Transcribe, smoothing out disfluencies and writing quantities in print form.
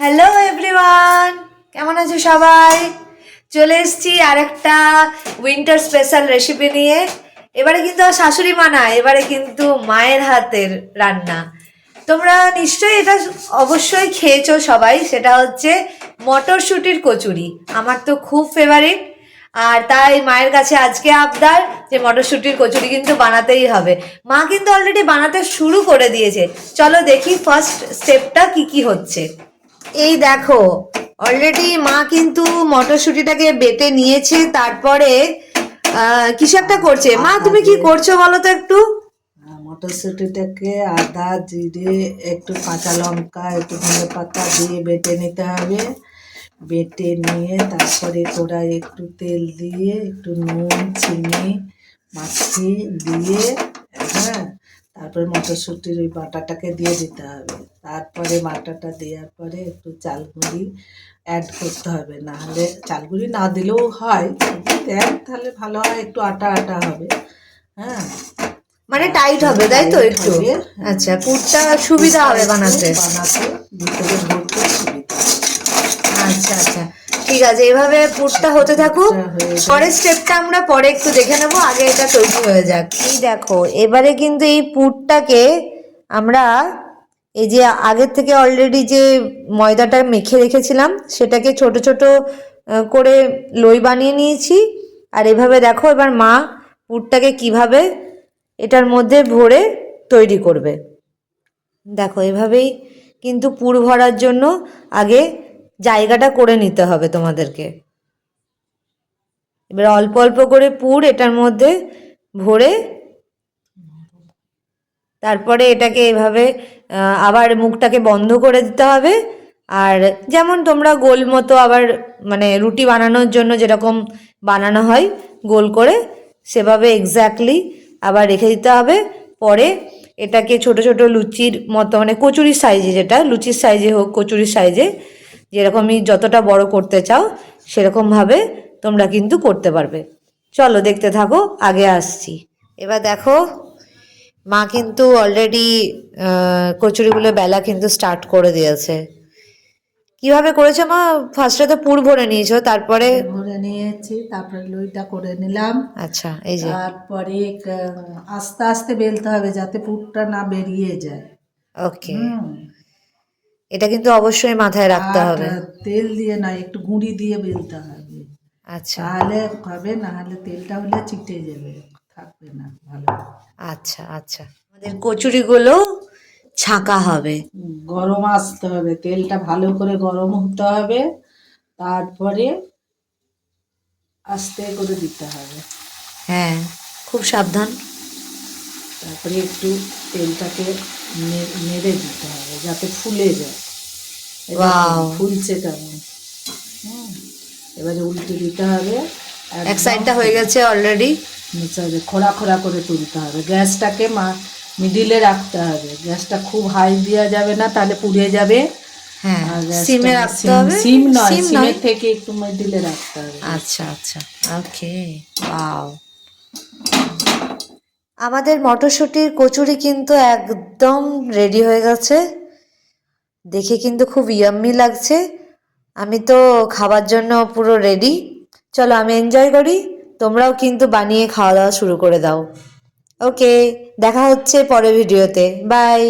Hello everyone, কেমন আছো সবাই? চলে এসেছি আরেকটা উইন্টার স্পেশাল রেসিপি নিয়ে। এবারে কিন্তু আর শাশুড়ি মা না, এবারে কিন্তু মায়ের হাতের রান্না। তোমরা নিশ্চয়ই এটা অবশ্যই খেয়েছো সবাই, সেটা হচ্ছে মটরশুঁটির কচুরি। আমার তো খুব ফেভারিট, আর তাই মায়ের কাছে আজকে আবদার যে মটরশুঁটির কচুরি কিন্তু বানাতেই হবে। মা কিন্তু অলরেডি বানাতে শুরু করে দিয়েছে। চলো দেখি ফার্স্ট স্টেপটা কি কি হচ্ছে। এই দেখো, অলরেডি মা কিন্তু মটরশুঁটিটাকে বেটে নিয়েছে, তারপরে কিছু একটা করছে। মা তুমি কি করছো বলো তো একটু? মটরশুঁটিটাকে আদা, জিরে, একটু কাঁচা লঙ্কা, একটু ধনে পাতা দিয়ে বেটে নিতে হবে। বেটে নিয়ে তারপরে কড়াই একটু তেল দিয়ে একটু নুন, চিনি, মাছি দিয়ে, হ্যাঁ, তারপরে মটরশুঁটির ওই বাটাটাকে দিয়ে দিতে হবে। তারপরে বাটাটা দেওয়ার পরে একটু চাল গুঁড়ি অ্যাড করতে হবে, নাহলে চাল গুঁড়ি না দিলেও হয়, দেন তাহলে ভালো হয়, একটু আটা আটা হবে। হ্যাঁ, মানে টাইট হবে, তাই তো? একটু আচ্ছা, পুরটা সুবিধা হবে বানাতে। ভিতরে ভরতে সুবিধা। আচ্ছা আচ্ছা, ঠিক আছে, এভাবে পুরটা হতে থাকুক। পরের স্টেপটা আমরা পরে একটু দেখে নেবো, আগে এটা তৈরি হয়ে যাক। এই দেখো, এবারে কিন্তু এই পুরটাকে আমরা এই যে আগের থেকে অলরেডি যে ময়দাটা মেখে রেখেছিলাম সেটাকে ছোট ছোট করে লই বানিয়ে নিয়েছি। আর এভাবে দেখো এবার মা পুরটাকে কিভাবে এটার মধ্যে ভরে তৈরি করবে। দেখো, এভাবেই কিন্তু পুর ভরার জন্য আগে জায়গাটা করে নিতে হবে তোমাদেরকে। এবার অল্প অল্প করে পুর এটার মধ্যে ভরে তারপরে এটাকে এভাবে আবার মুখটাকে বন্ধ করে দিতে হবে। আর যেমন তোমরা গোল মতো আবার মানে রুটি বানানোর জন্য যেরকম বানানো হয় গোল করে, সেভাবে এক্স্যাক্টলি আবার রেখে দিতে হবে। পরে এটাকে ছোট ছোট লুচির মতো, মানে কচুরির সাইজে, যেটা লুচির সাইজে হোক কচুরির সাইজে, যেরকমই যতটা বড় করতে চাও সেরকমভাবে তোমরা কিন্তু করতে পারবে। চলো দেখতে থাকো, আগে আসছি। এবার দেখো, মা কিন্তু অলরেডি কচুরিগুলো বেলা কিন্তু স্টার্ট করে দিয়েছে। কিভাবে করেছো মা? ফার্স্টে তো পুর ভরে নিয়েছো, তারপরে? ভরে নিয়েছি, তারপরে লইটা করে নিলাম। আচ্ছা, এই যে তারপরে আস্তে আস্তে বেলতে হবে যাতে পুরটা না বেরিয়ে যায়। ওকে, এটা কিন্তু অবশ্যই মাথায় রাখতে হবে। তেল দিয়ে না, একটু গুঁড়ি দিয়ে বেলতে হবে, আচ্ছা তাহলে হবে, না হলে তেলটা হলে চিটে যাবে, থাকবে না ভালো। আচ্ছা আচ্ছা, আমাদের কচুরিগুলো ছাঁকা হবে। গরম আসতে হবে, তেলটা ভালো করে গরম হতে হবে, তারপরে আস্তে করে দিতে হবে। হ্যাঁ, খুব সাবধান। তারপরে একটু তেলটাকে নেড়ে দিতে হবে যাতে ফুলে যায়। ওয়াও, ফুলছে কেমন। এবারে উল্টে দিতে হবে। এক সাইডটা হয়ে গেছে অলরেডি। খোড়া খোড়া করে তুলতে হবে। গ্যাসটাকে মিডিলে রাখতে হবে, গ্যাসটা খুব হাই দেওয়া যাবে না, তাহলে পুড়ে যাবে। হ্যাঁ, সিমে রাখতে হবে। সিম নয়, সিমের থেকে একটু মিডিলে রাখতে হবে। আচ্ছা আচ্ছা, ওকে। ওয়াও, আমাদের মটরশুঁটির কচুরি কিন্তু একদম রেডি হয়ে গেছে। দেখে কিন্তু খুব ইয়াম্মি লাগছে। আমি তো খাবার জন্য পুরো রেডি। চলো আমি এনজয় করি, তোমরাও কিন্তু বানিয়ে খাওয়া দাওয়া শুরু করে দাও। ওকে, দেখা হচ্ছে পরের ভিডিওতে। বাই।